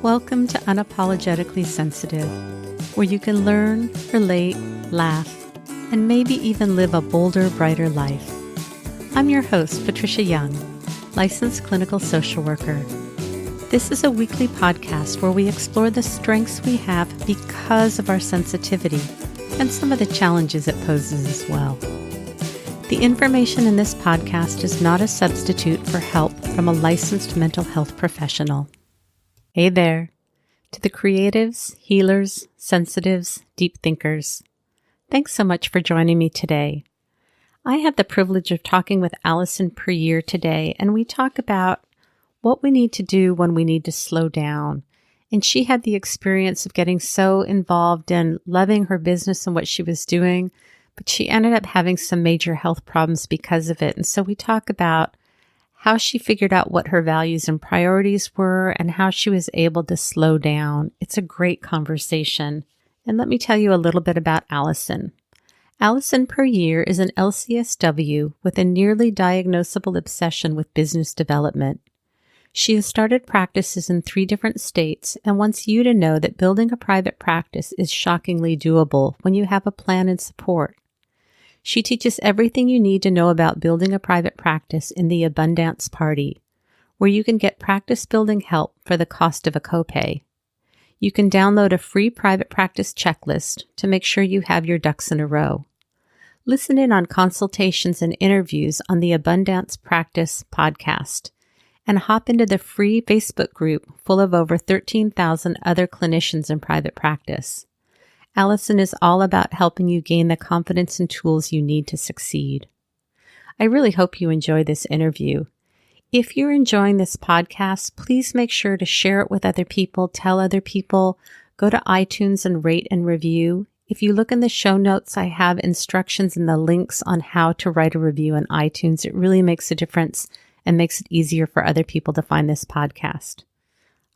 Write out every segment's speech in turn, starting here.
Welcome to Unapologetically Sensitive, where you can learn, relate, laugh, and maybe even live a bolder, brighter life. I'm your host, Patricia Young, licensed clinical social worker. This is a weekly podcast where we explore the strengths we have because of our sensitivity and some of the challenges it poses as well. The information in this podcast is not a substitute for help from a licensed mental health professional. Hey there, to the creatives, healers, sensitives, deep thinkers. Thanks so much for joining me today. I have the privilege of talking with Allison Puryear today, and we talk about what we need to do when we need to slow down. And she had the experience of getting so involved in loving her business and what she was doing, but she ended up having some major health problems because of it. And so we talk about how she figured out what her values and priorities were and how she was able to slow down. It's a great conversation. And let me tell you a little bit about Allison. Allison Puryear is an LCSW with a nearly diagnosable obsession with business development. She has started practices in 3 different states and wants you to know that building a private practice is shockingly doable when you have a plan and support. She teaches everything you need to know about building a private practice in the Abundance Party, where you can get practice building help for the cost of a copay. You can download a free private practice checklist to make sure you have your ducks in a row. Listen in on consultations and interviews on the Abundance Practice podcast, and hop into the free Facebook group full of over 13,000 other clinicians in private practice. Allison is all about helping you gain the confidence and tools you need to succeed. I really hope you enjoy this interview. If you're enjoying this podcast, please make sure to share it with other people, tell other people, go to iTunes and rate and review. If you look in the show notes, I have instructions and the links on how to write a review on iTunes. It really makes a difference and makes it easier for other people to find this podcast.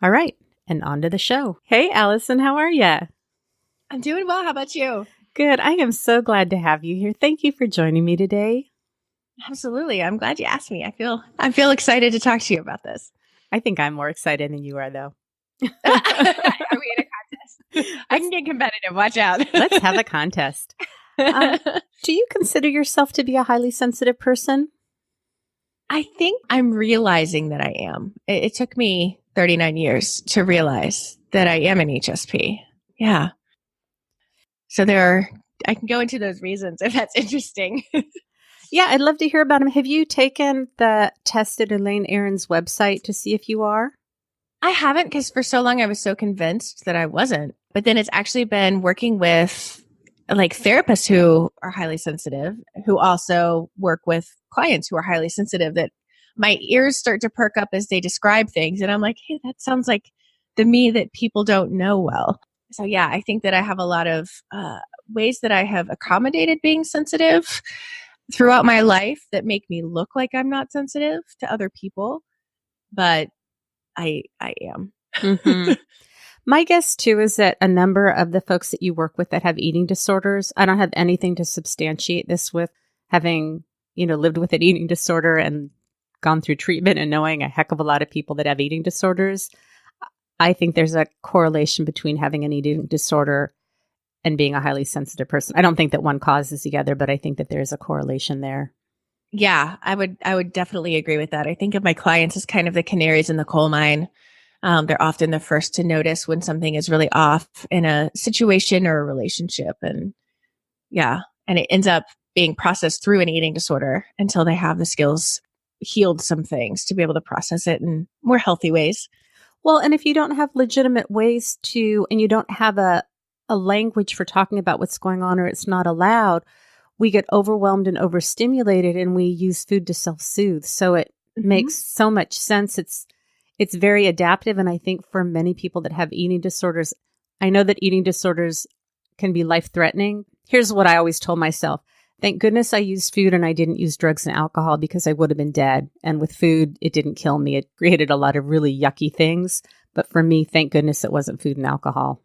All right, and on to the show. Hey, Allison, how are you? I'm doing well. How about you? Good. I am so glad to have you here. Thank you for joining me today. Absolutely. I'm glad you asked me. I feel excited to talk to you about this. I think I'm more excited than you are, though. Are we in a contest? I can get competitive. Watch out. Let's have a contest. Do you consider yourself to be a highly sensitive person? I think I'm realizing that I am. It took me 39 years to realize that I am an HSP. Yeah. So I can go into those reasons if that's interesting. Yeah, I'd love to hear about them. Have you taken the test at Elaine Aron's website to see if you are? I haven't, because for so long I was so convinced that I wasn't. But then it's actually been working with like therapists who are highly sensitive, who also work with clients who are highly sensitive, that my ears start to perk up as they describe things. And I'm like, hey, that sounds like the me that people don't know well. So yeah, I think that I have a lot of ways that I have accommodated being sensitive throughout my life that make me look like I'm not sensitive to other people, but I am. Mm-hmm. My guess too is that a number of the folks that you work with that have eating disorders, I don't have anything to substantiate this with having, lived with an eating disorder and gone through treatment and knowing a heck of a lot of people that have eating disorders. I think there's a correlation between having an eating disorder and being a highly sensitive person. I don't think that one causes the other, but I think that there's a correlation there. Yeah, I would definitely agree with that. I think of my clients as kind of the canaries in the coal mine. They're often the first to notice when something is really off in a situation or a relationship. And it ends up being processed through an eating disorder until they have the skills, healed some things to be able to process it in more healthy ways. Well, and if you don't have legitimate ways to, and you don't have a language for talking about what's going on, or it's not allowed, we get overwhelmed and overstimulated, and we use food to self-soothe. So it makes so much sense. It's very adaptive. And I think for many people that have eating disorders, I know that eating disorders can be life-threatening. Here's what I always told myself. Thank goodness I used food and I didn't use drugs and alcohol, because I would have been dead. And with food, it didn't kill me. It created a lot of really yucky things. But for me, thank goodness it wasn't food and alcohol.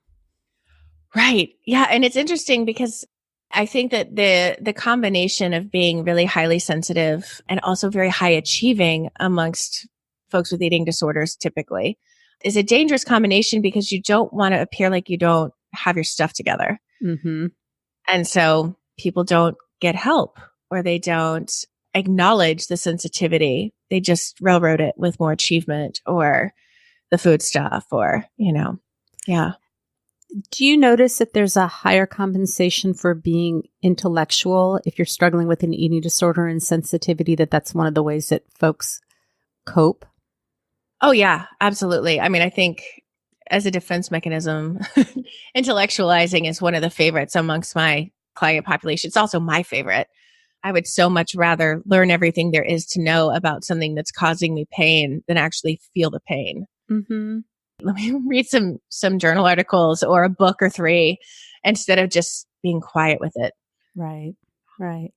Right. Yeah. And it's interesting because I think that the combination of being really highly sensitive and also very high achieving amongst folks with eating disorders typically is a dangerous combination because you don't want to appear like you don't have your stuff together. Mm-hmm. And so people don't get help or they don't acknowledge the sensitivity. They just railroad it with more achievement or the food stuff or, yeah. Do you notice that there's a higher compensation for being intellectual if you're struggling with an eating disorder and sensitivity, that's one of the ways that folks cope? Oh, yeah, absolutely. I mean, I think as a defense mechanism, intellectualizing is one of the favorites amongst my client population. It's also my favorite. I would so much rather learn everything there is to know about something that's causing me pain than actually feel the pain. Mm-hmm. Let me read some journal articles or a book or three instead of just being quiet with it. Right, right.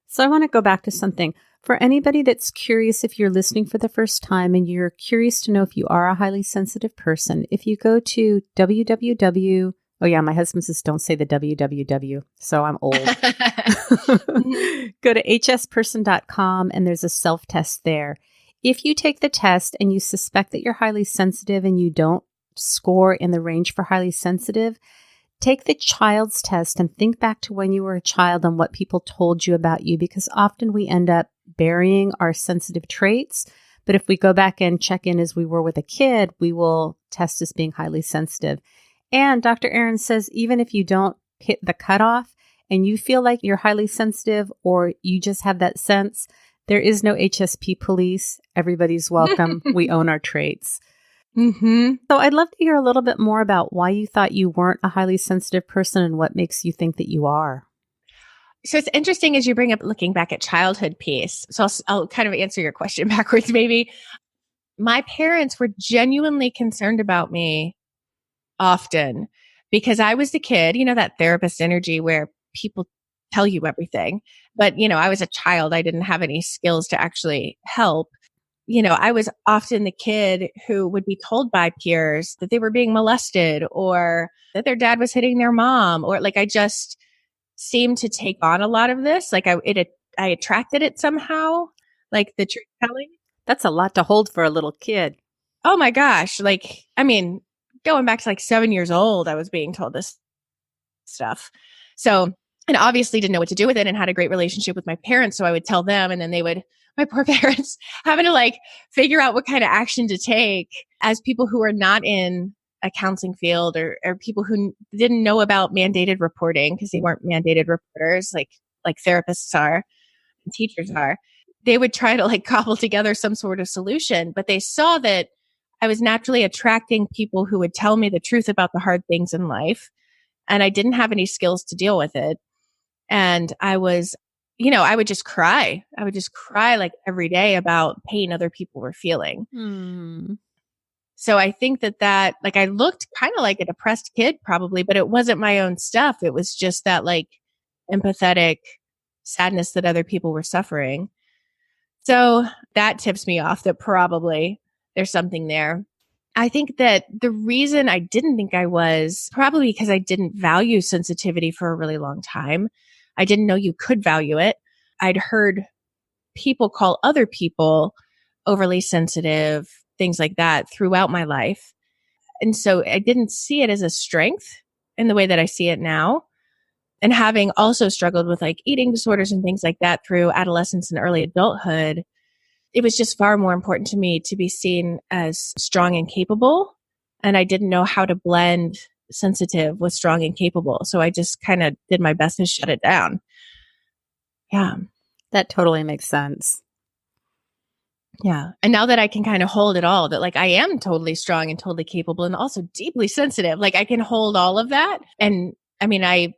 So I want to go back to something. For anybody that's curious, if you're listening for the first time and you're curious to know if you are a highly sensitive person, if you go to www. Oh yeah, my husband says don't say the www, so I'm old. Go to hsperson.com and there's a self-test there. If you take the test and you suspect that you're highly sensitive and you don't score in the range for highly sensitive, take the child's test and think back to when you were a child and what people told you about you, because often we end up burying our sensitive traits. But if we go back and check in as we were with a kid, we will test as being highly sensitive. And Dr. Aaron says, even if you don't hit the cutoff and you feel like you're highly sensitive or you just have that sense, there is no HSP police. Everybody's welcome. We own our traits. Mm-hmm. So I'd love to hear a little bit more about why you thought you weren't a highly sensitive person and what makes you think that you are. So it's interesting as you bring up looking back at childhood piece. So I'll kind of answer your question backwards, maybe. My parents were genuinely concerned about me often because I was the kid, that therapist energy where people tell you everything. But, I was a child. I didn't have any skills to actually help. I was often the kid who would be told by peers that they were being molested or that their dad was hitting their mom, or I just seemed to take on a lot of this. I attracted it somehow, like the truth telling. That's a lot to hold for a little kid. Oh my gosh. Going back to 7 years old, I was being told this stuff. So, and obviously didn't know what to do with it and had a great relationship with my parents. So I would tell them and then my poor parents having to figure out what kind of action to take as people who are not in a counseling field or people who didn't know about mandated reporting because they weren't mandated reporters like therapists are and teachers are. They would try to cobble together some sort of solution, but they saw that I was naturally attracting people who would tell me the truth about the hard things in life. And I didn't have any skills to deal with it. And I was, I would just cry. I would just cry every day about pain other people were feeling. So I think that I looked kind of like a depressed kid probably, but it wasn't my own stuff. It was just that empathetic sadness that other people were suffering. So that tips me off that probably there's something there. I think that the reason I didn't think I was probably because I didn't value sensitivity for a really long time. I didn't know you could value it. I'd heard people call other people overly sensitive, things like that throughout my life. And so I didn't see it as a strength in the way that I see it now. And having also struggled with eating disorders and things like that through adolescence and early adulthood, it was just far more important to me to be seen as strong and capable. And I didn't know how to blend sensitive with strong and capable. So I just kind of did my best to shut it down. Yeah. That totally makes sense. Yeah. And now that I can kind of hold it all, that I am totally strong and totally capable and also deeply sensitive, I can hold all of that. And I mean, I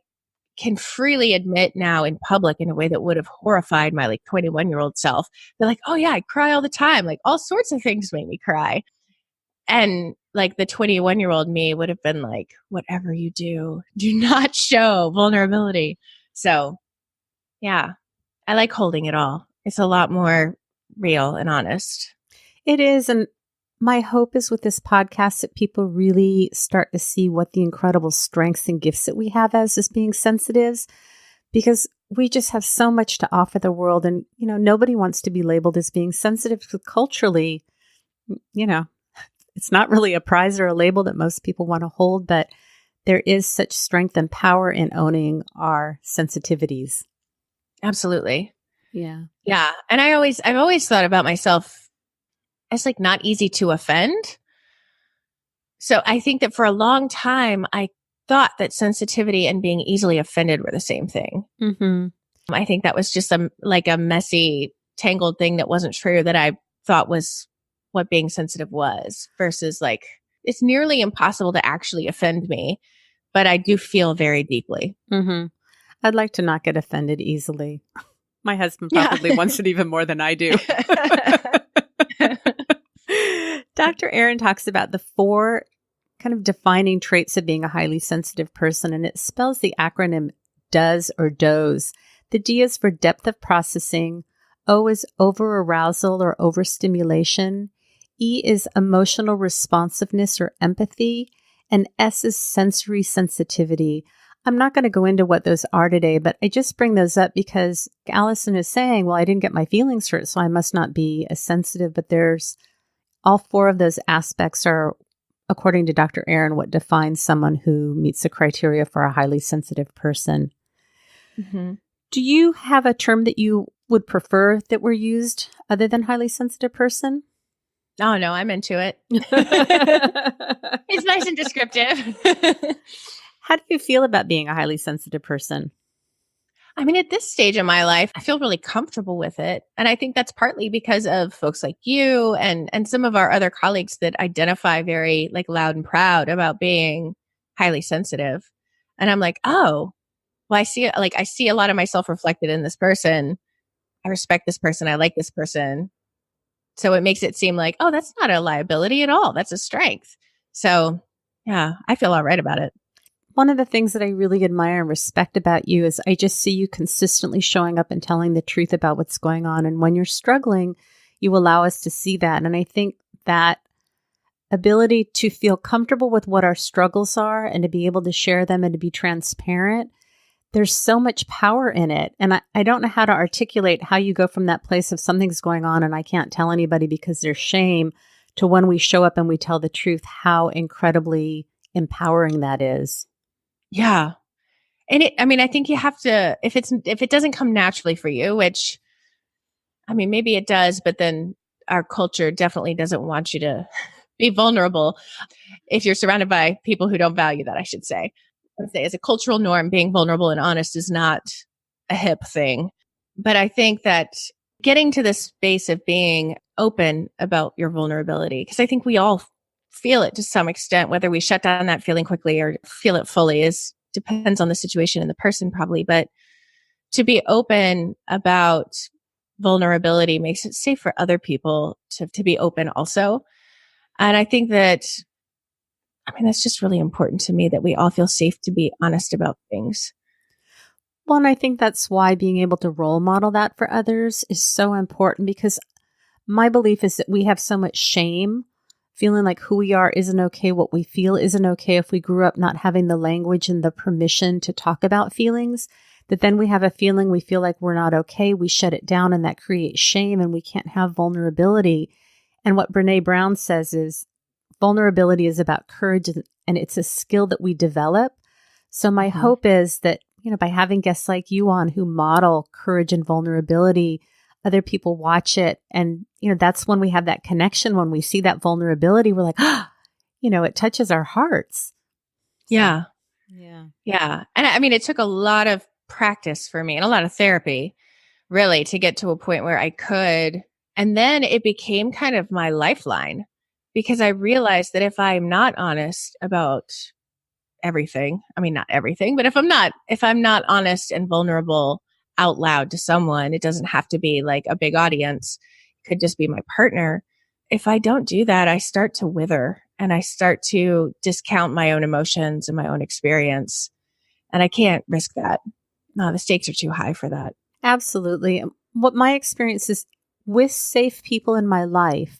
can freely admit now in public in a way that would have horrified my 21-year-old self. They're like, oh yeah, I cry all the time. All sorts of things make me cry. And the 21-year-old me would have been like, whatever you do not show vulnerability. So yeah, I like holding it all. It's a lot more real and honest. It is. And my hope is with this podcast that people really start to see what the incredible strengths and gifts that we have as being sensitives, because we just have so much to offer the world. And, nobody wants to be labeled as being sensitive, because culturally, It's not really a prize or a label that most people want to hold, but there is such strength and power in owning our sensitivities. Absolutely. Yeah. Yeah. And I've always thought about myself as like not easy to offend. So I think that for a long time, I thought that sensitivity and being easily offended were the same thing. Mm-hmm. I think that was just a messy, tangled thing that wasn't true that I thought was what being sensitive was, versus like, it's nearly impossible to actually offend me, but I do feel very deeply. Mm-hmm. I'd like to not get offended easily. My husband Yeah. probably wants it even more than I do. Dr. Aaron talks about the 4 kind of defining traits of being a highly sensitive person, and it spells the acronym DOES or DOES. The D is for depth of processing. O is overarousal or overstimulation. E is emotional responsiveness or empathy. And S is sensory sensitivity. I'm not going to go into what those are today, but I just bring those up because Allison is saying, well, I didn't get my feelings hurt, so I must not be as sensitive. But there's all 4 of those aspects are, according to Dr. Aaron, what defines someone who meets the criteria for a highly sensitive person. Mm-hmm. Do you have a term that you would prefer that were used other than highly sensitive person? Oh, no, I'm into it. It's nice and descriptive. How do you feel about being a highly sensitive person? I mean, at this stage in my life, I feel really comfortable with it. And I think that's partly because of folks like you and some of our other colleagues that identify very like loud and proud about being highly sensitive. And I'm like, oh, well, I see a lot of myself reflected in this person. I respect this person. I like this person. So it makes it seem like, oh, that's not a liability at all. That's a strength. So yeah, I feel all right about it. One of the things that I really admire and respect about you is I just see you consistently showing up and telling the truth about what's going on. And when you're struggling, you allow us to see that. And I think that ability to feel comfortable with what our struggles are and to be able to share them and to be transparent, there's so much power in it. And I don't know how to articulate how you go from that place of something's going on and I can't tell anybody because there's shame to when we show up and we tell the truth, how incredibly empowering that is. Yeah. And I think you have to, if it doesn't come naturally for you, which, I mean, maybe it does, but then our culture definitely doesn't want you to be vulnerable if you're surrounded by people who don't value that, I should say. I would say as a cultural norm, being vulnerable and honest is not a hip thing. But I think that getting to this space of being open about your vulnerability, because I think we all feel it to some extent, whether we shut down that feeling quickly or feel it fully depends on the situation and the person probably. But to be open about vulnerability makes it safe for other people to be open also. And I think that's just really important to me that we all feel safe to be honest about things. Well, and I think that's why being able to role model that for others is so important, because my belief is that we have so much shame, feeling like who we are isn't okay, what we feel isn't okay if we grew up not having the language and the permission to talk about feelings, that then we have a feeling we feel like we're not okay, we shut it down, and that creates shame and we can't have vulnerability. And what Brene Brown says is vulnerability is about courage and it's a skill that we develop. So my hope is that, by having guests like you on who model courage and vulnerability, other people watch it. And, that's when we have that connection. When we see that vulnerability, we're like, it touches our hearts. Yeah. Yeah. Yeah. And it took a lot of practice for me and a lot of therapy really to get to a point where I could. And then it became kind of my lifeline, because I realized that if I'm not honest about everything, not everything, but if I'm not honest and vulnerable out loud to someone, it doesn't have to be like a big audience. It could just be my partner. If I don't do that, I start to wither and I start to discount my own emotions and my own experience. And I can't risk that. No, the stakes are too high for that. Absolutely. What my experience is with safe people in my life,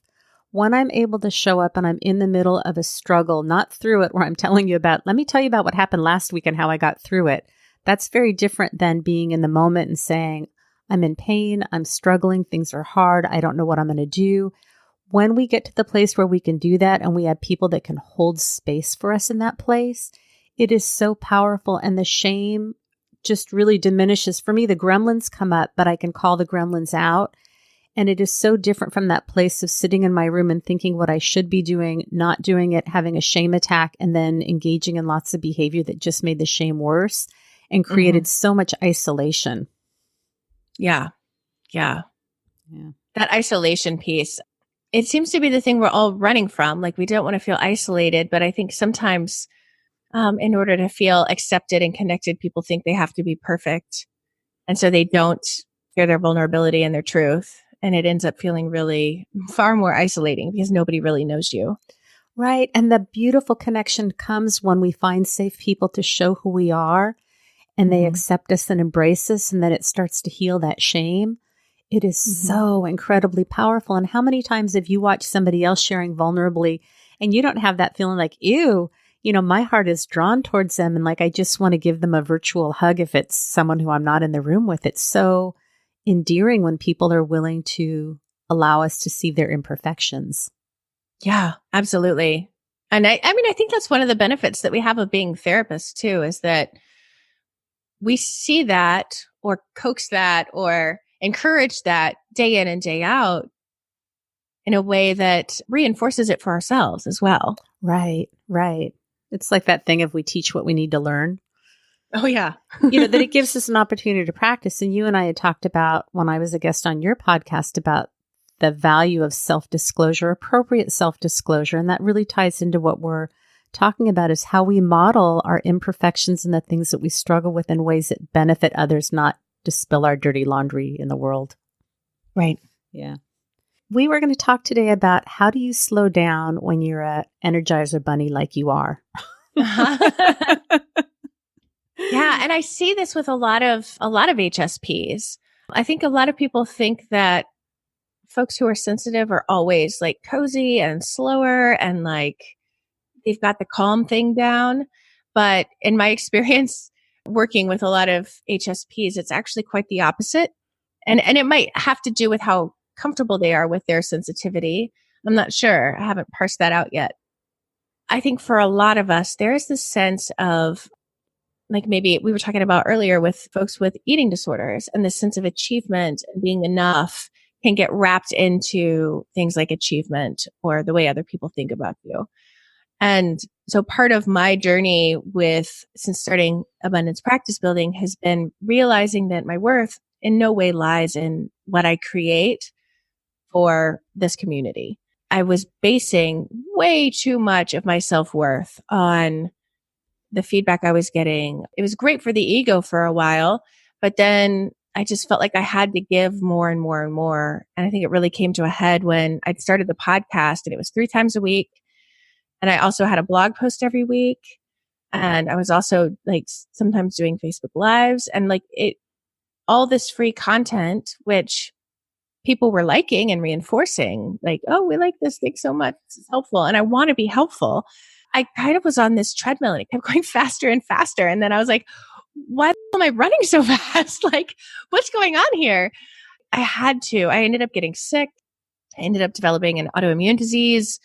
when I'm able to show up and I'm in the middle of a struggle, not through it where I'm telling you about, let me tell you about what happened last week and how I got through it. That's very different than being in the moment and saying, I'm in pain, I'm struggling, things are hard, I don't know what I'm going to do. when we get to the place where we can do that and we have people that can hold space for us in that place, it is so powerful. And the shame just really diminishes. For me, the gremlins come up, but I can call the gremlins out. And it is so different from that place of sitting in my room and thinking what I should be doing, not doing it, having a shame attack, and then engaging in lots of behavior that just made the shame worse and created so much isolation. Yeah. That isolation piece, it seems to be the thing we're all running from. Like, we don't want to feel isolated, but I think sometimes in order to feel accepted and connected, people think they have to be perfect. And so they don't share their vulnerability and their truth. And it ends up feeling really far more isolating because nobody really knows you. Right. And the beautiful connection comes when we find safe people to show who we are and they accept us and embrace us. And then it starts to heal that shame. It is so incredibly powerful. And how many times have you watched somebody else sharing vulnerably and you don't have that feeling like, ew, my heart is drawn towards them. And like, I just want to give them a virtual hug if it's someone who I'm not in the room with. It's so endearing when people are willing to allow us to see their imperfections. Yeah, absolutely. And I think that's one of the benefits that we have of being therapists too, is that we see that or coax that or encourage that day in and day out in a way that reinforces it for ourselves as well. Right. It's like that thing of we teach what we need to learn. Oh, yeah. That it gives us an opportunity to practice. And you and I had talked about when I was a guest on your podcast about the value of self-disclosure, appropriate self-disclosure. And that really ties into what we're talking about is how we model our imperfections and the things that we struggle with in ways that benefit others, not to spill our dirty laundry in the world. Right. Yeah. We were going to talk today about how do you slow down when you're a Energizer bunny like you are. Yeah, and I see this with a lot of HSPs. I think a lot of people think that folks who are sensitive are always like cozy and slower and like they've got the calm thing down. But in my experience working with a lot of HSPs, it's actually quite the opposite. And it might have to do with how comfortable they are with their sensitivity. I'm not sure. I haven't parsed that out yet. I think for a lot of us, there is this sense of, like maybe we were talking about earlier with folks with eating disorders, and this sense of achievement and being enough can get wrapped into things like achievement or the way other people think about you. And so part of my journey since starting abundance practice building has been realizing that my worth in no way lies in what I create for this community. I was basing way too much of my self-worth on the feedback I was getting. It was great for the ego for a while, but then I just felt like I had to give more and more and more. And I think it really came to a head when I'd started the podcast, and it was 3 times a week. And I also had a blog post every week. And I was also like sometimes doing Facebook Lives and like all this free content, which people were liking and reinforcing, like, oh, we like this. Thanks so much. This is helpful. And I want to be helpful. I kind of was on this treadmill and it kept going faster and faster. And then I was like, why am I running so fast? Like, what's going on here? I ended up getting sick. I ended up developing an autoimmune disease.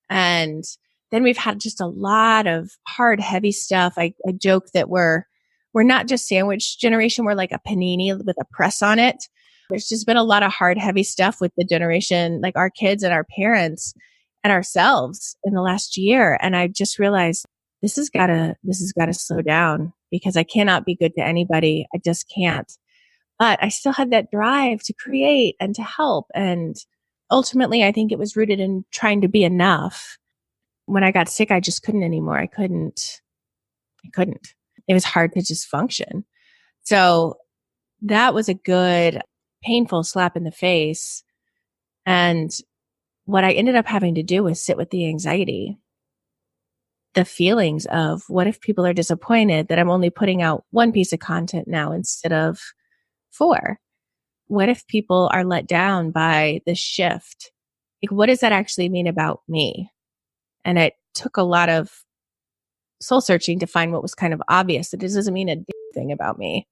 And then we've had just a lot of hard, heavy stuff. I joke that we're not just sandwich generation. We're like a panini with a press on it. There's just been a lot of hard, heavy stuff with the generation, like our kids and our parents and ourselves in the last year. And I just realized this has got to slow down because I cannot be good to anybody. I just can't. But I still had that drive to create and to help. And ultimately, I think it was rooted in trying to be enough. When I got sick, I just couldn't anymore. I couldn't. It was hard to just function. So that was a good, painful slap in the face. And what I ended up having to do was sit with the anxiety, the feelings of what if people are disappointed that I'm only putting out 1 piece of content now instead of 4? What if people are let down by the shift? Like, what does that actually mean about me? And it took a lot of soul searching to find what was kind of obvious. It doesn't mean a thing about me.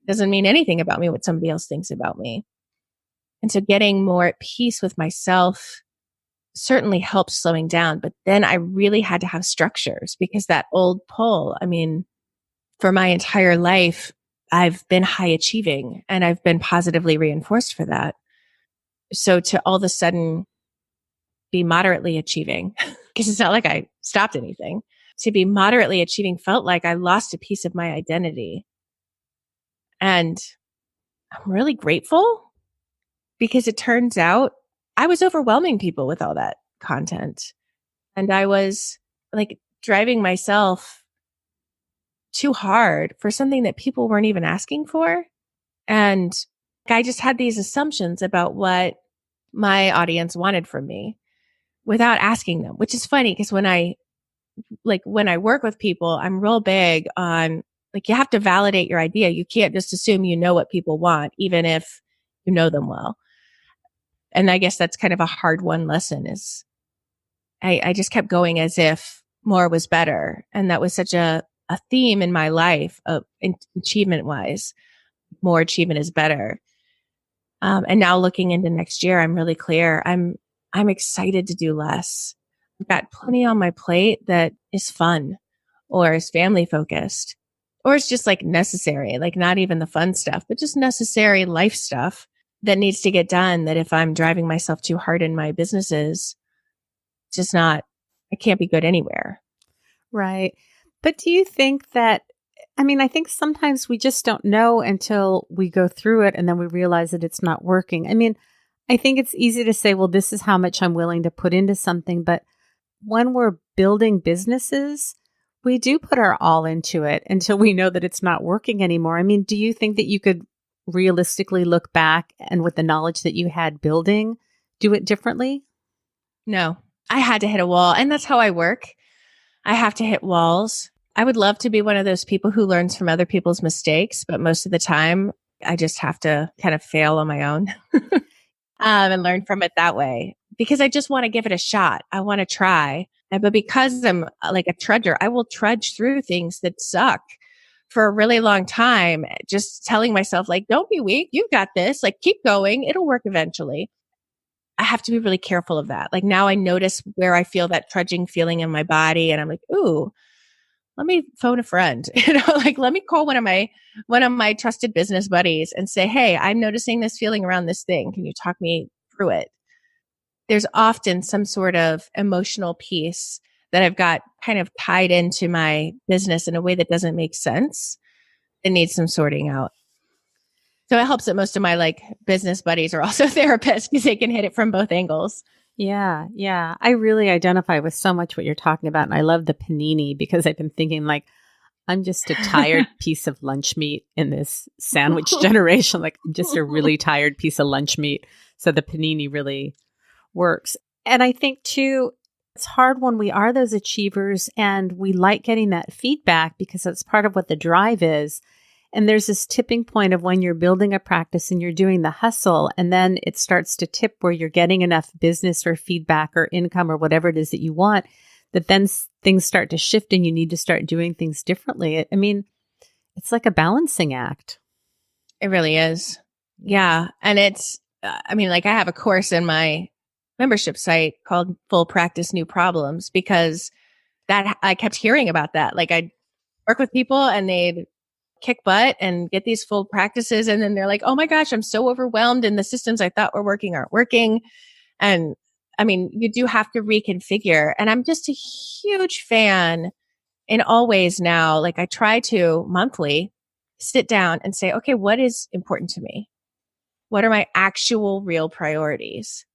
It doesn't mean anything about me, what somebody else thinks about me. And so getting more at peace with myself certainly helped slowing down. But then I really had to have structures because that old pull, I mean, for my entire life, I've been high achieving and I've been positively reinforced for that. So to all of a sudden be moderately achieving, because it's not like I stopped anything, to be moderately achieving felt like I lost a piece of my identity. And I'm really grateful because it turns out I was overwhelming people with all that content. And I was like driving myself too hard for something that people weren't even asking for. And I just had these assumptions about what my audience wanted from me without asking them, which is funny because when I work with people, I'm real big on like, you have to validate your idea. You can't just assume you know what people want, even if you know them well. And I guess that's kind of a hard one lesson is I just kept going as if more was better. And that was such a theme in my life of achievement wise, more achievement is better. And now looking into next year, I'm really clear. I'm excited to do less. I've got plenty on my plate that is fun or is family focused or it's just like necessary, like not even the fun stuff, but just necessary life stuff that needs to get done. That if I'm driving myself too hard in my businesses, just not, I can't be good anywhere. Right. But do you think that, I mean, I think sometimes we just don't know until we go through it and then we realize that it's not working. I mean, I think it's easy to say, well, this is how much I'm willing to put into something. But when we're building businesses, we do put our all into it until we know that it's not working anymore. I mean, do you think that you could realistically look back and with the knowledge that you had building, do it differently? No, I had to hit a wall. And that's how I work. I have to hit walls. I would love to be one of those people who learns from other people's mistakes, but most of the time I just have to kind of fail on my own and learn from it that way because I just want to give it a shot. I want to try. But because I'm like a trudger, I will trudge through things that suck for a really long time, just telling myself like, don't be weak. You've got this. Like, keep going. It'll work eventually. I have to be really careful of that. Like now I notice where I feel that trudging feeling in my body and I'm like, ooh, let me phone a friend, like let me call one of my trusted business buddies and say, hey, I'm noticing this feeling around this thing. Can you talk me through it? There's often some sort of emotional piece that I've got kind of tied into my business in a way that doesn't make sense. It needs some sorting out. So it helps that most of my like business buddies are also therapists because they can hit it from both angles. Yeah. Yeah. I really identify with so much what you're talking about. And I love the panini because I've been thinking like, I'm just a tired piece of lunch meat in this sandwich generation. Like I'm just a really tired piece of lunch meat. So the panini really works. And I think too, it's hard when we are those achievers and we like getting that feedback because that's part of what the drive is. And there's this tipping point of when you're building a practice and you're doing the hustle, and then it starts to tip where you're getting enough business or feedback or income or whatever it is that you want, that then things start to shift and you need to start doing things differently. I mean, it's like a balancing act. It really is. Yeah. And it's, I mean, like I have a course in my membership site called Full Practice New Problems because that I kept hearing about that. Like I'd work with people and they'd kick butt and get these full practices. And then they're like, oh my gosh, I'm so overwhelmed and the systems I thought were working aren't working. And I mean, you do have to reconfigure. And I'm just a huge fan in all ways now. Like I try to monthly sit down and say, okay, what is important to me? What are my actual real priorities?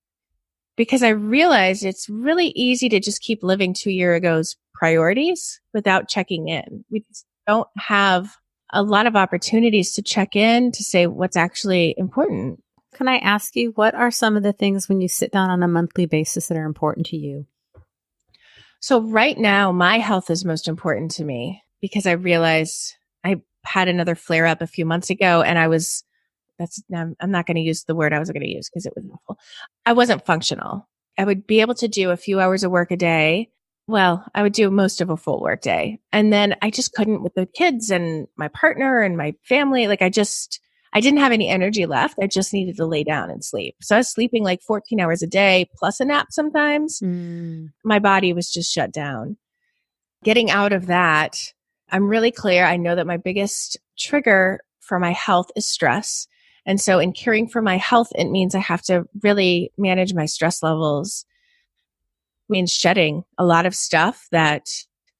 Because I realized it's really easy to just keep living 2 years ago's priorities without checking in. We just don't have a lot of opportunities to check in to say what's actually important. Can I ask you, what are some of the things when you sit down on a monthly basis that are important to you? So right now, my health is most important to me because I realized I had another flare up a few months ago and I'm not going to use the word I was going to use because it was awful. I wasn't functional. I would be able to do a few hours of work a day. Well, I would do most of a full work day. And then I just couldn't with the kids and my partner and my family. Like I didn't have any energy left. I just needed to lay down and sleep. So I was sleeping like 14 hours a day plus a nap sometimes. My body was just shut down. Getting out of that, I'm really clear. I know that my biggest trigger for my health is stress. And so in caring for my health, it means I have to really manage my stress levels. It means shedding a lot of stuff that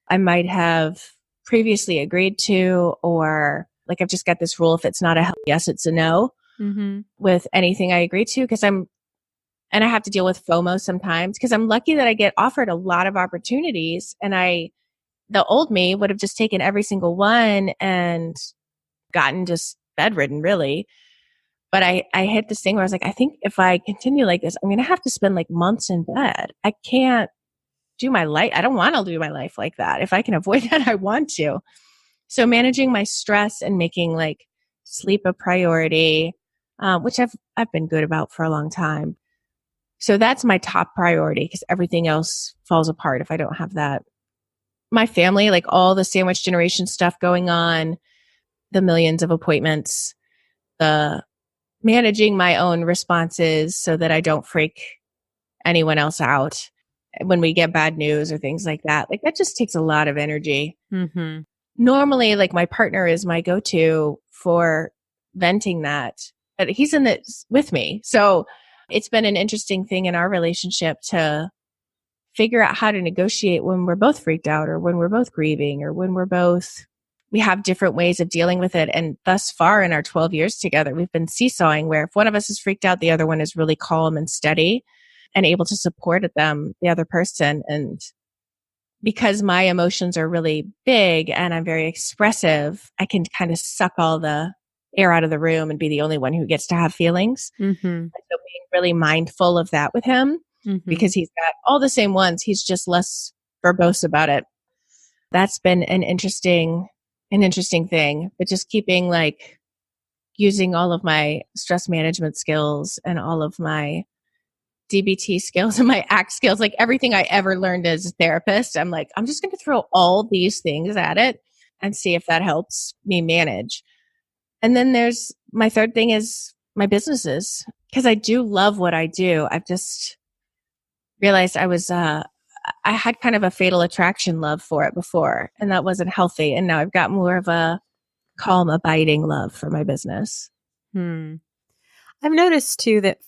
I might have previously agreed to, or like I've just got this rule, if it's not a hell yes, it's a no with anything I agree to, and I have to deal with FOMO sometimes because I'm lucky that I get offered a lot of opportunities, and the old me would have just taken every single one and gotten just bedridden really. But I hit this thing where I was like, I think if I continue like this, I'm going to have to spend like months in bed. I can't do my life. I don't want to do my life like that. If I can avoid that, I want to. So managing my stress and making like sleep a priority, which I've been good about for a long time. So that's my top priority because everything else falls apart if I don't have that. My family, like all the sandwich generation stuff going on, the millions of appointments, the managing my own responses so that I don't freak anyone else out when we get bad news or things like that. Like that just takes a lot of energy. Normally, like my partner is my go-to for venting that, but he's in this with me. So it's been an interesting thing in our relationship to figure out how to negotiate when we're both freaked out or when we're both grieving or when we have different ways of dealing with it. And thus far in our 12 years together, we've been seesawing where if one of us is freaked out, the other one is really calm and steady and able to support the other person. And because my emotions are really big and I'm very expressive, I can kind of suck all the air out of the room and be the only one who gets to have feelings. And so being really mindful of that with him, because he's got all the same ones, he's just less verbose about it. That's been an interesting thing, but just keeping like using all of my stress management skills and all of my DBT skills and my ACT skills, like everything I ever learned as a therapist. I'm like, I'm just going to throw all these things at it and see if that helps me manage. And then there's my third thing is my businesses, because I do love what I do. I've just realized I had kind of a fatal attraction love for it before, and that wasn't healthy. And now I've got more of a calm, abiding love for my business. I've noticed too that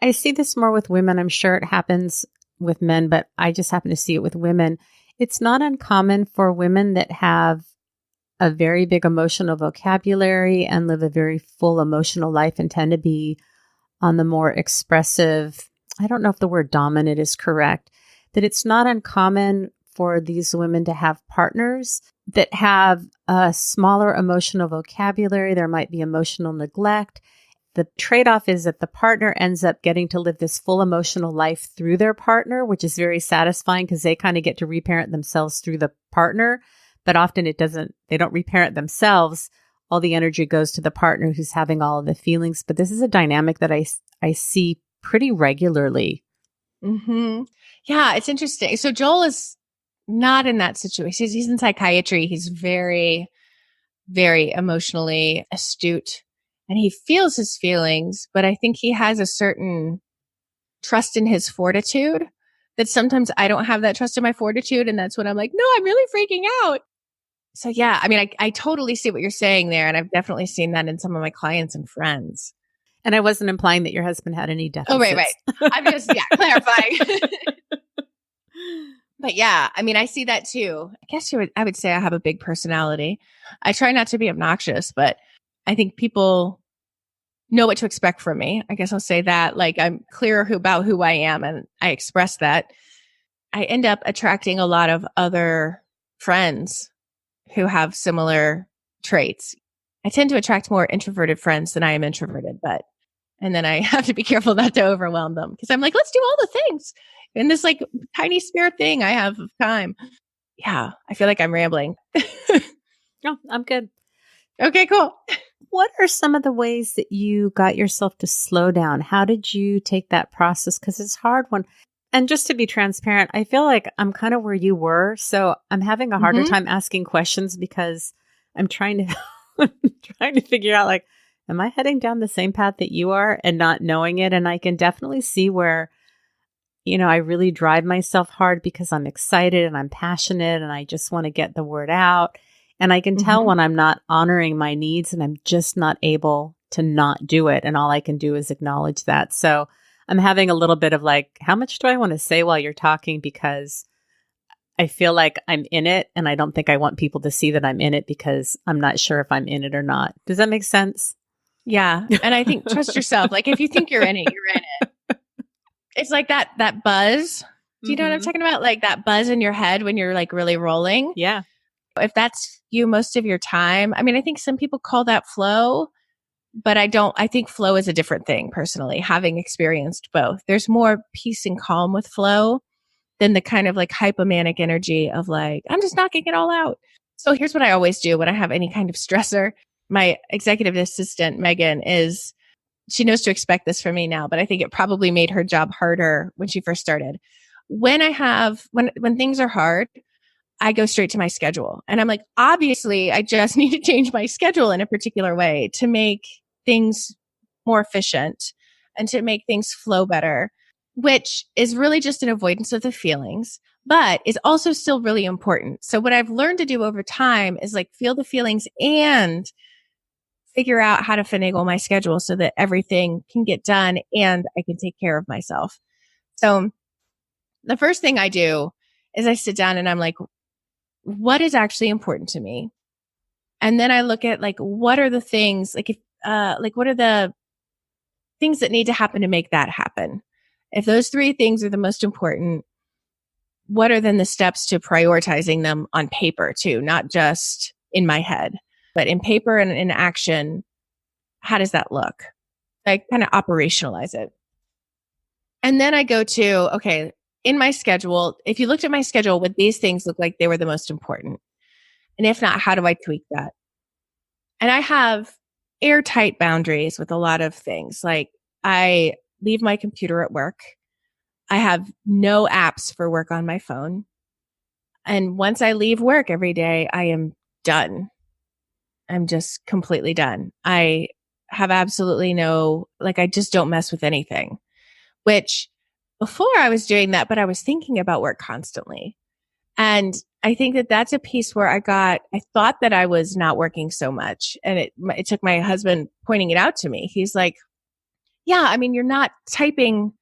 I see this more with women. I'm sure it happens with men, but I just happen to see it with women. It's not uncommon for women that have a very big emotional vocabulary and live a very full emotional life and tend to be on the more expressive, I don't know if the word dominant is correct, that it's not uncommon for these women to have partners that have a smaller emotional vocabulary. There might be emotional neglect. The trade-off is that the partner ends up getting to live this full emotional life through their partner, which is very satisfying because they kind of get to reparent themselves through the partner. But often they don't reparent themselves. All the energy goes to the partner who's having all of the feelings. But this is a dynamic that I see pretty regularly. Yeah, it's interesting. So Joel is not in that situation. He's in psychiatry. He's very, very emotionally astute. And he feels his feelings, but I think he has a certain trust in his fortitude that sometimes I don't have that trust in my fortitude. And that's when I'm like, no, I'm really freaking out. So yeah, I mean, I totally see what you're saying there. And I've definitely seen that in some of my clients and friends. And I wasn't implying that your husband had any deficits. Oh, right. I'm just, clarifying. But yeah, I mean, I see that too. I guess I would say I have a big personality. I try not to be obnoxious, but I think people know what to expect from me. I guess I'll say that. Like I'm clear about who I am and I express that. I end up attracting a lot of other friends who have similar traits. I tend to attract more introverted friends than I am introverted, and then I have to be careful not to overwhelm them because I'm like, let's do all the things in this like tiny spare thing I have of time. Yeah, I feel like I'm rambling. No, I'm good. Okay, cool. What are some of the ways that you got yourself to slow down? How did you take that process? Because it's hard when, and just to be transparent, I feel like I'm kind of where you were. So I'm having a harder time asking questions because I'm trying to figure out like, am I heading down the same path that you are and not knowing it? And I can definitely see where, I really drive myself hard because I'm excited and I'm passionate and I just want to get the word out. And I can tell when I'm not honoring my needs and I'm just not able to not do it. And all I can do is acknowledge that. So I'm having a little bit of like, how much do I want to say while you're talking? Because I feel like I'm in it and I don't think I want people to see that I'm in it because I'm not sure if I'm in it or not. Does that make sense? Yeah. And I think trust yourself. Like if you think you're in it, you're in it. It's like that buzz. Do you know what I'm talking about? Like that buzz in your head when you're like really rolling. Yeah. If that's you most of your time. I mean, I think some people call that flow, but I think flow is a different thing personally, having experienced both. There's more peace and calm with flow than the kind of like hypomanic energy of like, I'm just knocking it all out. So here's what I always do when I have any kind of stressor. My executive assistant, Megan, she knows to expect this from me now, but I think it probably made her job harder when she first started. When things are hard, I go straight to my schedule. And I'm like, obviously, I just need to change my schedule in a particular way to make things more efficient and to make things flow better, which is really just an avoidance of the feelings, but is also still really important. So what I've learned to do over time is like feel the feelings and figure out how to finagle my schedule so that everything can get done and I can take care of myself. So the first thing I do is I sit down and I'm like, what is actually important to me? And then I look at like, what are the things what are the things that need to happen to make that happen? If those three things are the most important, what are then the steps to prioritizing them on paper too, not just in my head, but in paper and in action? How does that look? I kind of operationalize it. And then I go to, okay, in my schedule, if you looked at my schedule, would these things look like they were the most important? And if not, how do I tweak that? And I have airtight boundaries with a lot of things. Like I leave my computer at work. I have no apps for work on my phone. And once I leave work every day, I am done. I'm just completely done. I have absolutely I just don't mess with anything, which before I was doing that, but I was thinking about work constantly. And I think that that's a piece where I thought that I was not working so much. And it took my husband pointing it out to me. He's like, yeah, I mean, you're not typing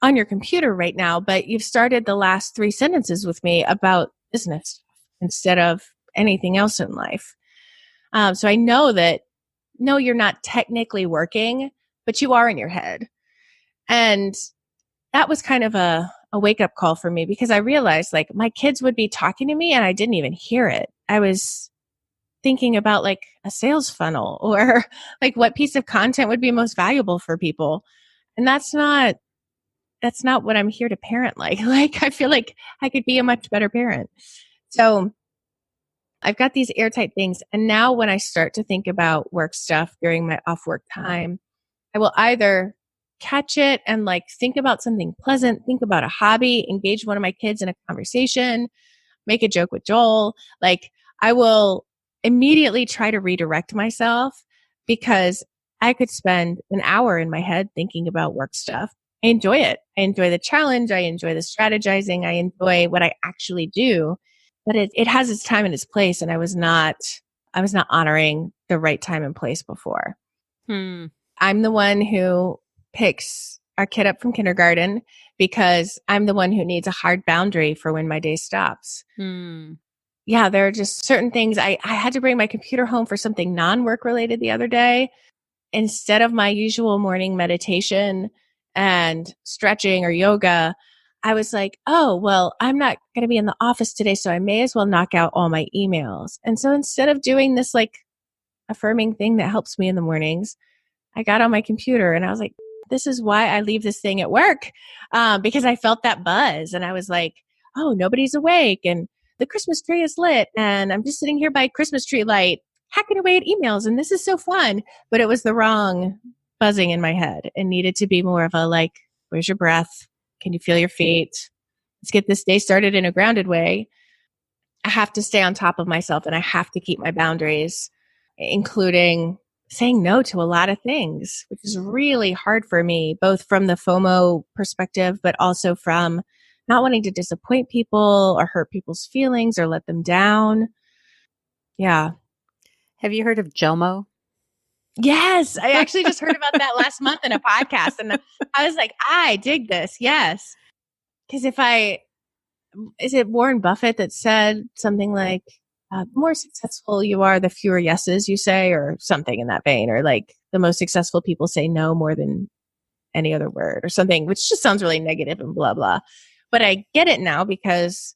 on your computer right now, but you've started the last 3 sentences with me about business instead of anything else in life. So I know that, no, you're not technically working, but you are in your head. And that was kind of a wake up call for me because I realized like my kids would be talking to me and I didn't even hear it. I was thinking about like a sales funnel or like what piece of content would be most valuable for people. And that's not what I'm here to parent like. Like I feel like I could be a much better parent. So I've got these airtight things. And now when I start to think about work stuff during my off work time, I will either catch it and like think about something pleasant, think about a hobby, engage one of my kids in a conversation, make a joke with Joel. Like I will immediately try to redirect myself because I could spend an hour in my head thinking about work stuff. I enjoy it. I enjoy the challenge. I enjoy the strategizing. I enjoy what I actually do, but it has its time and its place. And I was not honoring the right time and place before. I'm the one who picks our kid up from kindergarten because I'm the one who needs a hard boundary for when my day stops. Yeah, there are just certain things. I had to bring my computer home for something non-work related the other day. Instead of my usual morning meditation and stretching or yoga, I was like, oh, well, I'm not going to be in the office today, so I may as well knock out all my emails. And so instead of doing this like affirming thing that helps me in the mornings, I got on my computer and I was like, this is why I leave this thing at work, because I felt that buzz and I was like, oh, nobody's awake and the Christmas tree is lit and I'm just sitting here by Christmas tree light hacking away at emails and this is so fun. But it was the wrong buzzing in my head and needed to be more of a like, where's your breath? Can you feel your feet? Let's get this day started in a grounded way. I have to stay on top of myself and I have to keep my boundaries, including saying no to a lot of things, which is really hard for me, both from the FOMO perspective, but also from not wanting to disappoint people or hurt people's feelings or let them down. Yeah. Have you heard of JOMO? Yes. I actually just heard about that last month in a podcast. And I was like, I dig this. Yes. Because is it Warren Buffett that said something like, the more successful you are, the fewer yeses you say, or something in that vein, or like the most successful people say no more than any other word or something, which just sounds really negative and blah, blah. But I get it now because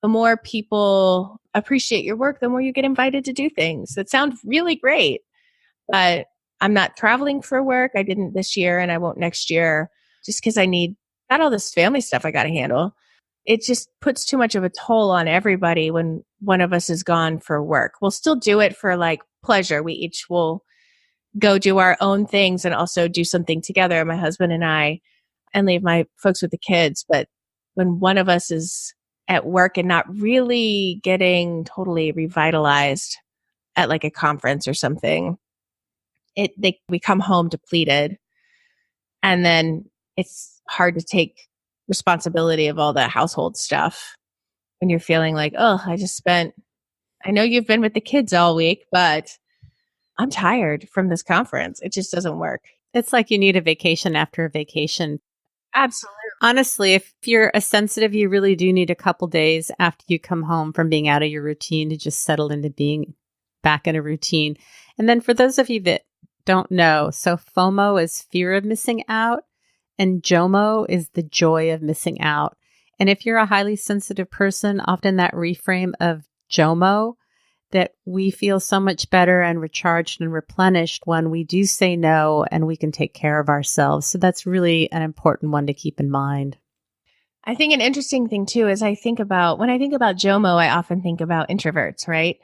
the more people appreciate your work, the more you get invited to do things that sound really great. But I'm not traveling for work. I didn't this year and I won't next year just because got all this family stuff I got to handle. It just puts too much of a toll on everybody when one of us is gone for work. We'll still do it for like pleasure. We each will go do our own things and also do something together, my husband and I, and leave my folks with the kids. But when one of us is at work and not really getting totally revitalized at like a conference or something, we come home depleted, and then it's hard to take responsibility of all the household stuff when you're feeling like, oh, I know you've been with the kids all week, but I'm tired from this conference. It just doesn't work. It's like you need a vacation after a vacation. Absolutely. Honestly, if you're a sensitive, you really do need a couple days after you come home from being out of your routine to just settle into being back in a routine. And then for those of you that don't know, so FOMO is fear of missing out, and JOMO is the joy of missing out. And if you're a highly sensitive person, often that reframe of JOMO, that we feel so much better and recharged and replenished when we do say no and we can take care of ourselves. So that's really an important one to keep in mind. I think an interesting thing too is when I think about JOMO, I often think about introverts, right?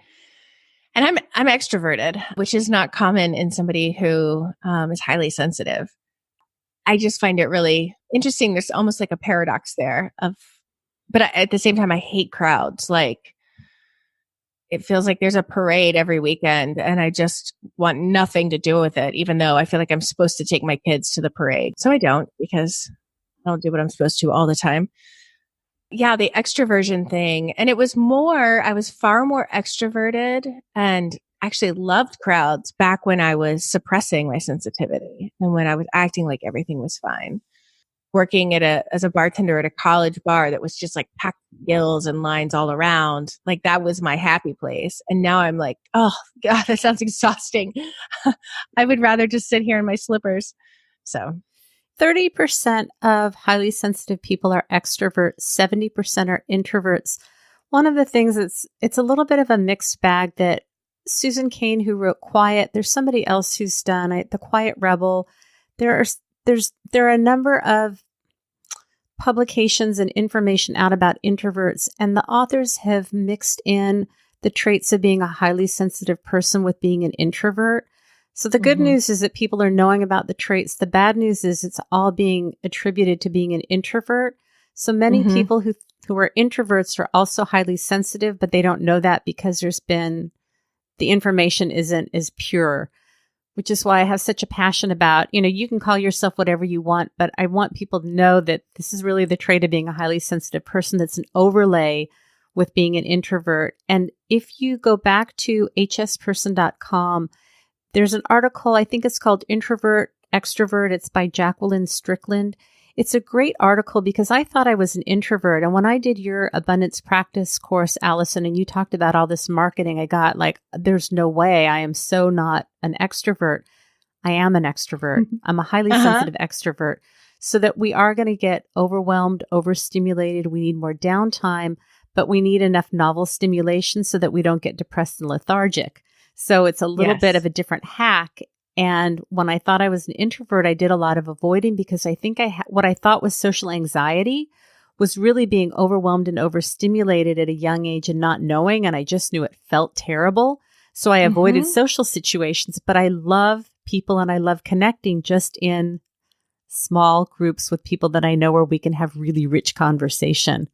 And I'm extroverted, which is not common in somebody who is highly sensitive. I just find it really interesting. There's almost like a paradox there but at the same time, I hate crowds. Like, it feels like there's a parade every weekend and I just want nothing to do with it, even though I feel like I'm supposed to take my kids to the parade. So I don't, because I don't do what I'm supposed to all the time. Yeah, the extroversion thing. And I was far more extroverted and actually loved crowds back when I was suppressing my sensitivity and when I was acting like everything was fine. Working as a bartender at a college bar that was just like packed gills and lines all around. Like, that was my happy place. And now I'm like, oh God, that sounds exhausting. I would rather just sit here in my slippers. So 30% of highly sensitive people are extroverts, 70% are introverts. One of the things it's a little bit of a mixed bag that Susan Cain, who wrote Quiet, there's somebody else who's done The Quiet Rebel. There are a number of publications and information out about introverts, and the authors have mixed in the traits of being a highly sensitive person with being an introvert. So the good news is that people are knowing about the traits. The bad news is it's all being attributed to being an introvert. So many people who are introverts are also highly sensitive, but they don't know that because the information isn't as pure, which is why I have such a passion about, you can call yourself whatever you want, but I want people to know that this is really the trait of being a highly sensitive person that's an overlay with being an introvert. And if you go back to hsperson.com, there's an article, I think it's called Introvert Extrovert. It's by Jaquelyn Strickland. It's a great article because I thought I was an introvert. And when I did your abundance practice course, Allison, and you talked about all this marketing, I got like, there's no way I am so not an extrovert. I am an extrovert. I'm a highly sensitive extrovert. So that we are going to get overwhelmed, overstimulated. We need more downtime, but we need enough novel stimulation so that we don't get depressed and lethargic. So it's a little bit of a different hack. And when I thought I was an introvert, I did a lot of avoiding because I think what I thought was social anxiety was really being overwhelmed and overstimulated at a young age and not knowing. And I just knew it felt terrible. So I avoided social situations, but I love people and I love connecting just in small groups with people that I know where we can have really rich conversation.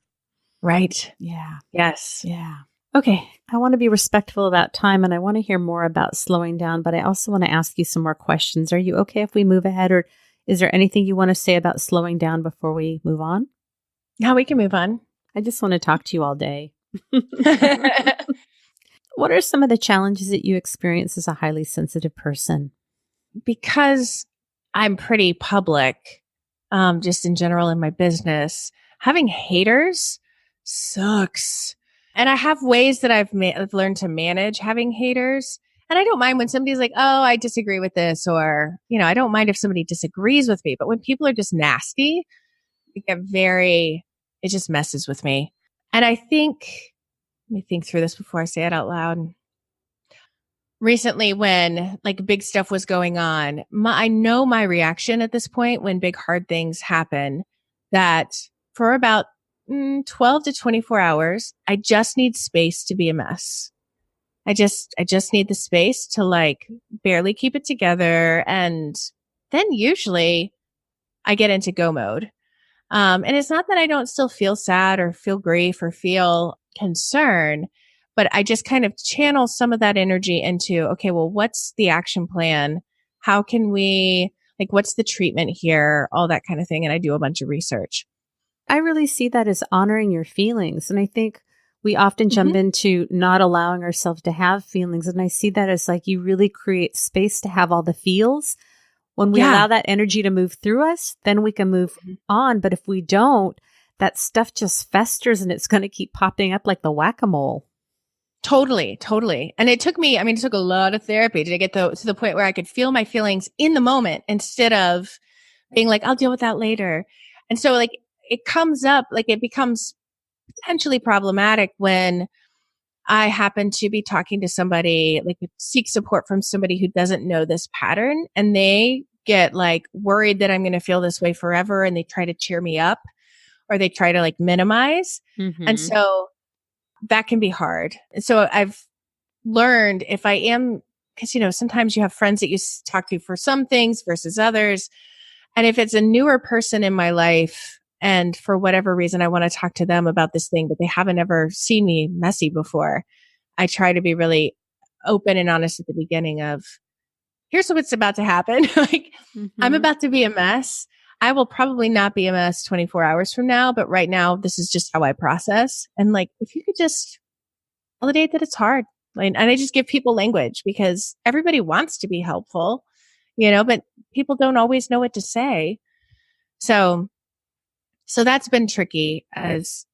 Right. Yeah. Yes. Yeah. Okay, I want to be respectful about time and I want to hear more about slowing down, but I also want to ask you some more questions. Are you okay if we move ahead, or is there anything you want to say about slowing down before we move on? Now we can move on. I just want to talk to you all day. What are some of the challenges that you experience as a highly sensitive person? Because I'm pretty public, just in general in my business, having haters sucks. And I have ways that I've learned to manage having haters. And I don't mind when somebody's like, oh, I disagree with this, or, I don't mind if somebody disagrees with me. But when people are just nasty, it just messes with me. And let me think through this before I say it out loud. Recently, when like big stuff was going on, I know my reaction at this point when big hard things happen, that for about 12 to 24 hours, I just need space to be a mess. I just need the space to like barely keep it together. And then usually I get into go mode. And it's not that I don't still feel sad or feel grief or feel concern, but I just kind of channel some of that energy into, okay, well, what's the action plan? How can what's the treatment here? All that kind of thing. And I do a bunch of research. I really see that as honoring your feelings. And I think we often jump into not allowing ourselves to have feelings. And I see that as like you really create space to have all the feels. When we allow that energy to move through us, then we can move on. But if we don't, that stuff just festers and it's going to keep popping up like the whack-a-mole. Totally. And it took a lot of therapy to get to the point where I could feel my feelings in the moment instead of being like, I'll deal with that later. And so like it comes up, like it becomes potentially problematic when I happen to be talking to somebody, like seek support from somebody who doesn't know this pattern, and they get like worried that I'm going to feel this way forever. And they try to cheer me up, or they try to like minimize. And so that can be hard. And so I've learned if I am, because, sometimes you have friends that you talk to for some things versus others. And if it's a newer person in my life, and for whatever reason, I want to talk to them about this thing, but they haven't ever seen me messy before, I try to be really open and honest at the beginning of, here's what's about to happen. I'm about to be a mess. I will probably not be a mess 24 hours from now, but right now, this is just how I process. And like, if you could just validate that it's hard. And I just give people language, because everybody wants to be helpful, but people don't always know what to say. So that's been tricky as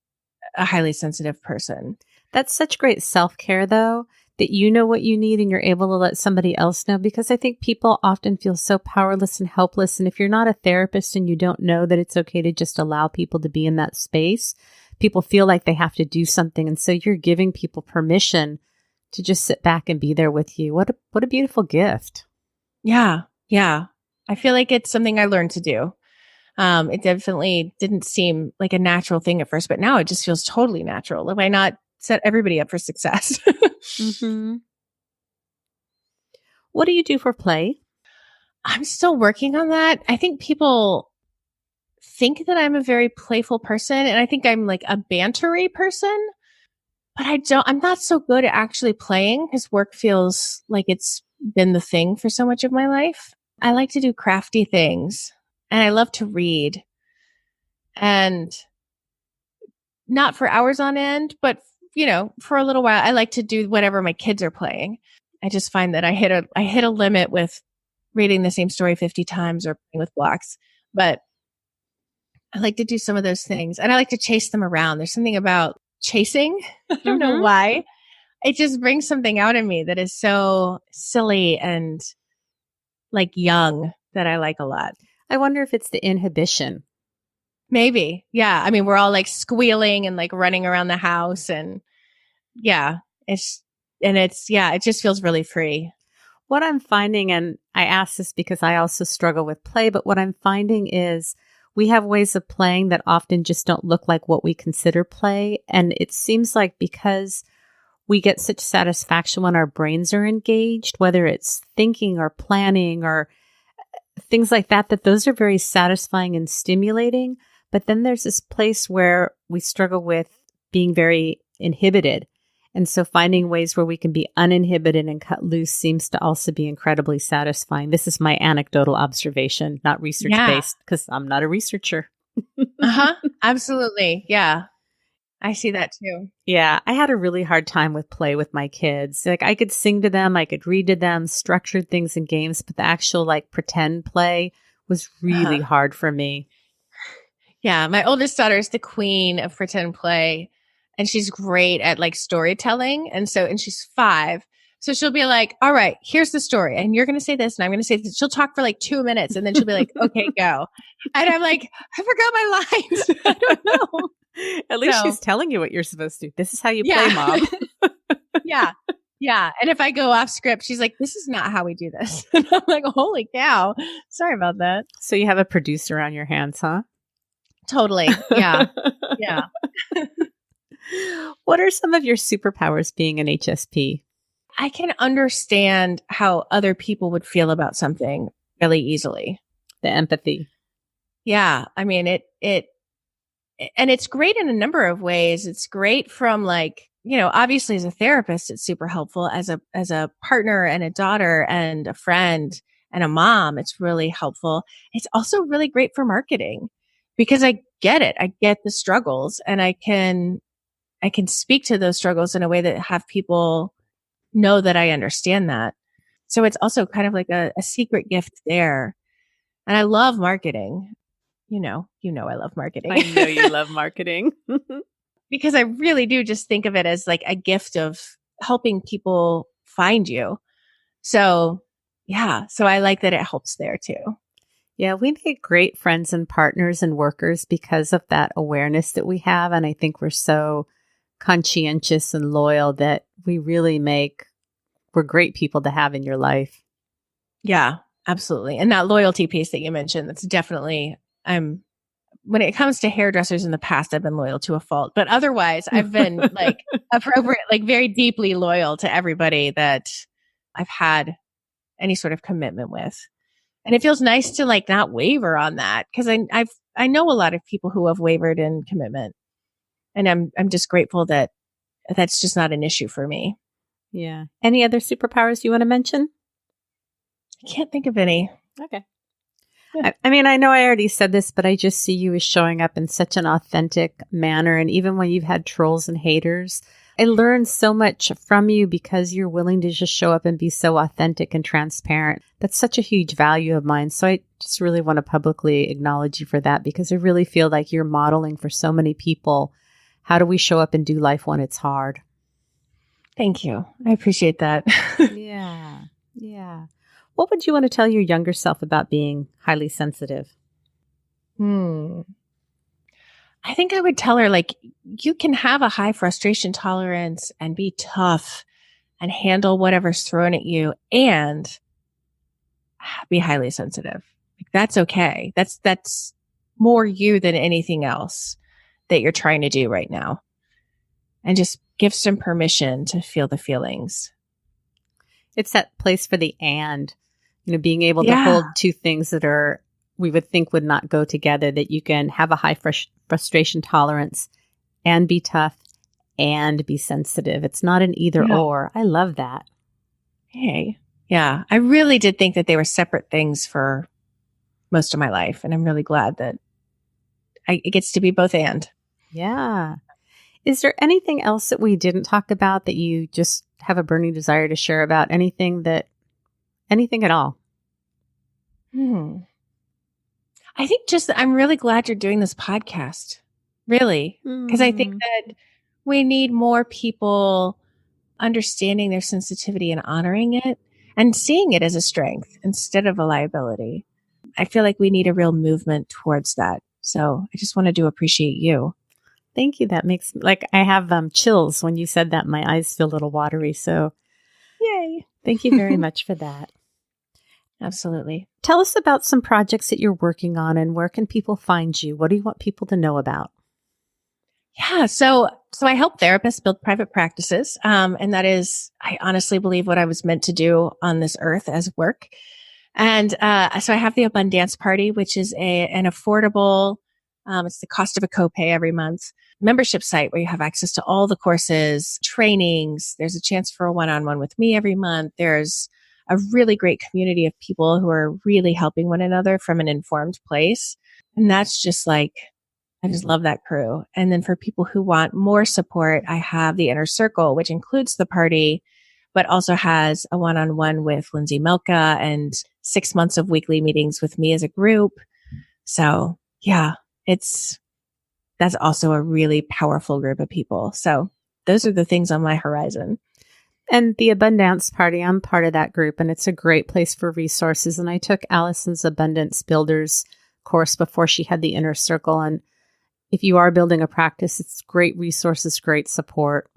a highly sensitive person. That's such great self-care, though, that you know what you need and you're able to let somebody else know, because I think people often feel so powerless and helpless. And if you're not a therapist and you don't know that it's okay to just allow people to be in that space, people feel like they have to do something. And so you're giving people permission to just sit back and be there with you. What a beautiful gift. Yeah. I feel like it's something I learned to do. It definitely didn't seem like a natural thing at first, but now it just feels totally natural. Why not set everybody up for success? What do you do for play? I'm still working on that. I think people think that I'm a very playful person, and I think I'm like a bantery person, but I'm not so good at actually playing, because work feels like it's been the thing for so much of my life. I like to do crafty things. And I love to read, and not for hours on end, but for a little while. I like to do whatever my kids are playing. I just find that I hit a limit with reading the same story 50 times or playing with blocks. But I like to do some of those things, and I like to chase them around. There's something about chasing. I don't know why. It just brings something out in me that is so silly and like young that I like a lot. I wonder if it's the inhibition. Maybe. Yeah. I mean, we're all like squealing and like running around the house, and it just feels really free. What I'm finding, and I ask this because I also struggle with play, but what I'm finding is we have ways of playing that often just don't look like what we consider play. And it seems like because we get such satisfaction when our brains are engaged, whether it's thinking or planning or things like that those are very satisfying and stimulating. But then there's this place where we struggle with being very inhibited. And so finding ways where we can be uninhibited and cut loose seems to also be incredibly satisfying. This is my anecdotal observation, not research based, because I'm not a researcher. Absolutely. Yeah. I see that too. Yeah. I had a really hard time with play with my kids. Like I could sing to them, I could read to them, structured things in games, but the actual like pretend play was really hard for me. Yeah. My oldest daughter is the queen of pretend play, and she's great at like storytelling. And she's 5. So she'll be like, all right, here's the story. And you're going to say this and I'm going to say this. She'll talk for like 2 minutes and then she'll be like, okay, go. And I'm like, I forgot my lines. I don't know. At least she's telling you what you're supposed to. This is how you play, Mom. Yeah. Yeah. And if I go off script, she's like, this is not how we do this. And I'm like, holy cow. Sorry about that. So you have a producer on your hands, huh? Totally. Yeah. Yeah. What are some of your superpowers being an HSP? I can understand how other people would feel about something really easily. The empathy. Yeah. I mean, and it's great in a number of ways. It's great from like, obviously as a therapist, it's super helpful. As a partner and a daughter and a friend and a mom, it's really helpful. It's also really great for marketing because I get it. I get the struggles and I can speak to those struggles in a way that have people know that I understand that. So it's also kind of like a secret gift there. And I love marketing. I love marketing. I know you love marketing. Because I really do just think of it as like a gift of helping people find you. So yeah, so I like that it helps there too. Yeah, we make great friends and partners and workers because of that awareness that we have. And I think we're so conscientious and loyal that we're great people to have in your life. Yeah, absolutely. And that loyalty piece that you mentioned, that's definitely, when it comes to hairdressers in the past, I've been loyal to a fault, but otherwise I've been like appropriate, like very deeply loyal to everybody that I've had any sort of commitment with. And it feels nice to like not waver on that because I know a lot of people who have wavered in commitment. And I'm just grateful that that's just not an issue for me. Yeah. Any other superpowers you want to mention? I can't think of any. Okay. Yeah. I mean, I know I already said this, but I just see you as showing up in such an authentic manner. And even when you've had trolls and haters, I learned so much from you because you're willing to just show up and be so authentic and transparent. That's such a huge value of mine. So I just really want to publicly acknowledge you for that because I really feel like you're modeling for so many people. How do we show up and do life when it's hard? Thank you. I appreciate that. Yeah. Yeah. What would you want to tell your younger self about being highly sensitive? I think I would tell her, like, you can have a high frustration tolerance and be tough and handle whatever's thrown at you and be highly sensitive. Like, that's okay. That's more you than anything else that you're trying to do right now. And just give some permission to feel the feelings. It's that place for the and, being able to hold two things that we would think would not go together, that you can have a high frustration tolerance and be tough and be sensitive. It's not an either or. I love that. Hey, yeah. I really did think that they were separate things for most of my life. And I'm really glad that it gets to be both and. Yeah. Is there anything else that we didn't talk about that you just have a burning desire to share about? Anything at all? I think just that I'm really glad you're doing this podcast. Really. Because I think that we need more people understanding their sensitivity and honoring it and seeing it as a strength instead of a liability. I feel like we need a real movement towards that. So I just wanted to appreciate you. Thank you. That makes, I have chills when you said that. My eyes feel a little watery. So yay. Thank you very much for that. Absolutely. Tell us about some projects that you're working on and where can people find you? What do you want people to know about? Yeah. So I help therapists build private practices. And that is, I honestly believe, what I was meant to do on this earth as work. And so I have the Abundance Party, which is an affordable It's the cost of a copay every month. Membership site where you have access to all the courses, trainings. There's a chance for a one-on-one with me every month. There's a really great community of people who are really helping one another from an informed place. And that's just like, I just love that crew. And then for people who want more support, I have the Inner Circle, which includes the party, but also has a one-on-one with Lindsay Melka and 6 months of weekly meetings with me as a group. So yeah, that's also a really powerful group of people. So those are the things on my horizon. And the Abundance Party, I'm part of that group, and it's a great place for resources. And I took Allison's Abundance Builders course before she had the Inner Circle. And if you are building a practice, it's great resources, great support.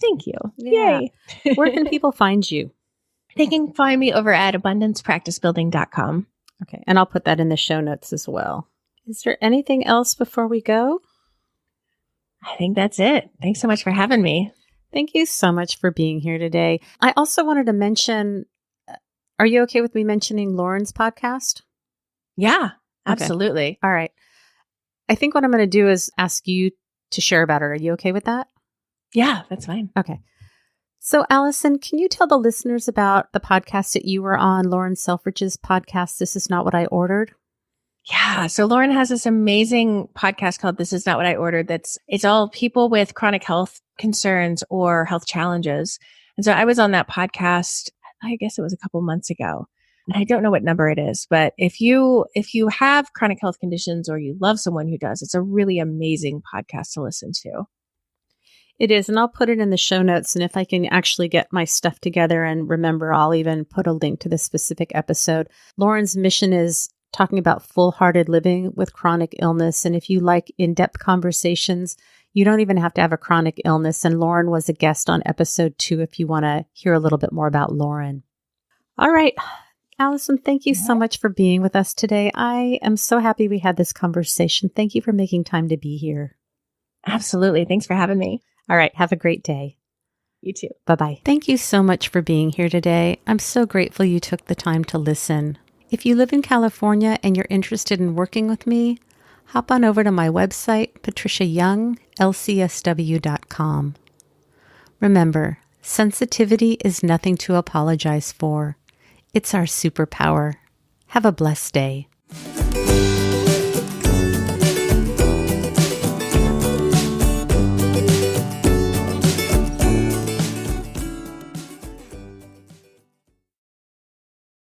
Thank you. Yeah. Yay. Where can people find you? They can find me over at abundancepracticebuilding.com. Okay. And I'll put that in the show notes as well. Is there anything else before we go? I think that's it. Thanks so much for having me. Thank you so much for being here today. I also wanted to mention, are you okay with me mentioning Lauren's podcast? Yeah, absolutely. Okay. All right. I think what I'm going to do is ask you to share about it. Are you okay with that? Yeah, that's fine. Okay. So, Allison, can you tell the listeners about the podcast that you were on, Lauren Selfridge's podcast, This Is Not What I Ordered? Yeah. So Lauren has this amazing podcast called This Is Not What I Ordered. It's all people with chronic health concerns or health challenges. And so I was on that podcast, I guess it was a couple months ago. And I don't know what number it is, but if you have chronic health conditions or you love someone who does, it's a really amazing podcast to listen to. It is. And I'll put it in the show notes. And if I can actually get my stuff together and remember, I'll even put a link to this specific episode. Lauren's mission is talking about full-hearted living with chronic illness. And if you like in-depth conversations, you don't even have to have a chronic illness. And Lauren was a guest on episode 2 if you want to hear a little bit more about Lauren. All right. Allison, thank you so much for being with us today. I am so happy we had this conversation. Thank you for making time to be here. Absolutely. Thanks for having me. All right. Have a great day. You too. Bye-bye. Thank you so much for being here today. I'm so grateful you took the time to listen. If you live in California and you're interested in working with me, hop on over to my website, patriciayounglcsw.com. Remember, sensitivity is nothing to apologize for. It's our superpower. Have a blessed day.